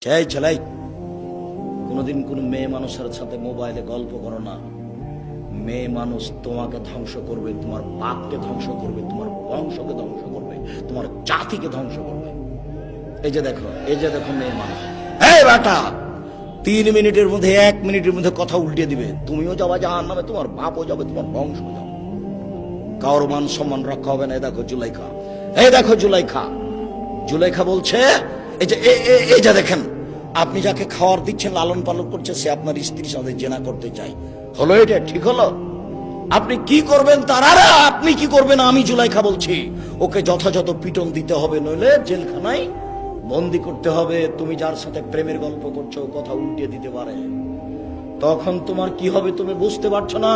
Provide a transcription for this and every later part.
সেই ছেলাই কোনোদিন কোন মেয়ে মানুষের সাথে মোবাইলে গল্প করো না। মেয়ে মানুষ তোমাকে ধ্বংস করবে, তোমার বাপকে ধ্বংস করবে, তোমার বংশকে ধ্বংস করবে, তোমার জাতিকে ধ্বংস করবে। এই যে দেখো মেয়ে মানুষ। এই বেটা 3 মিনিটের মধ্যে 1 মিনিটের মধ্যে কথা উল্টে দিবে। তুমিও যাবা জাহান্নামে, তোমার বাপও যাবে, তোমার বংশ যাবে। কারোর মান সম্মান রক্ষা হবে না। এই দেখো জুলাইখা বলছে, এই যে দেখেন, আপনি যাকে খাওয়ার দিচ্ছেন, লালন পালন করছে, সে আপনার স্ত্রীর সাথে জেনা করতে চাই। হলো এটা ঠিক হলো? আপনি কি করবেন তার? আরে আপনি কি করবেন? আমি জুলাইখা বলছি, ওকে যথাযথ পিটন দিতে হবে, নইলে জেলখানায় বন্দি করতে হবে। তুমি যার সাথে প্রেমের গল্প করছো, কথা উল্টে দিতে পারে, তখন তোমার কি হবে তুমি বুঝতে পারছো না।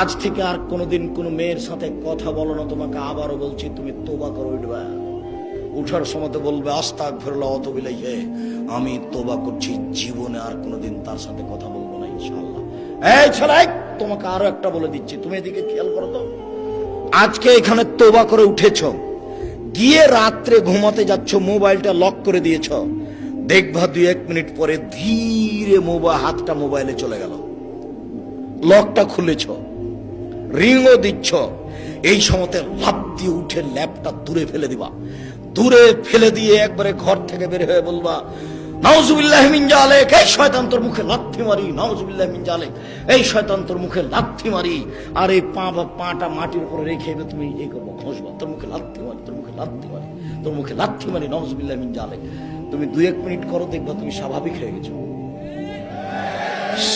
আজ থেকে আর কোনোদিন কোনো মেয়ের সাথে কথা বলো না। তোমাকে আবারও বলছি, তুমি তোবা করে উঠবা। উঠার সময় তো বলবে আস্তাগফিরুল্লাহ ওয়া আতুবু ইলাইহি, আমি তোবা করছি, জীবনে আর কোনোদিন তার সাথে কথা বলবো না ইনশাআল্লাহ। এই ছেলে, তোমাকে আরো একটা বলে দিচ্ছি, তুমি এদিকে খেয়াল করো তো। আজকে এখানে তোবা করে উঠেছো, গিয়ে রাত্রে ঘুমাতে যাচ্ছ, মোবাইলটা লক করে দিয়েছ, দেখবা 2-1 মিনিট পরে ধীরে হাতটা মোবাইলে চলে গেল, লকটা খুলেছ, রিংও দিচ্ছ। এই সময়তে লাফ দিয়ে উঠে ল্যাপটা দূরে ফেলে দিবা। দূরে ফেলে দিয়ে একবারে ঘর থেকে বের হয়ে বলবা, নাউজুবিল্লাহি মিন জালিক, এই শয়তান তোর মুখে লাথি মারি, নাউজুবিল্লাহি মিন জালিক, এই শয়তান তোর মুখে লাথি মারি। আর এই পাটা মাটির উপরে রেখে তুমি এই করবো, ঘষবা, তোর মুখে লাথি মারি, তোর মুখে লাথি মারি, তোর মুখে লাথি মারি, নাউজুবিল্লাহি মিন জালিক। তুমি 2-1 মিনিট করো, দেখবা তুমি স্বাভাবিক হয়ে গেছো।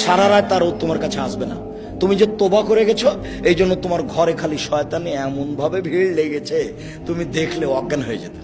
সারা রাত আর তোমার কাছে আসবে না। তুমি যে তোবা করে গেছো, এই জন্য তোমার ঘরে খালি শয়তানি এমন ভাবে ভিড় লেগেছে, তুমি দেখলে অজ্ঞান হয়ে যেতে।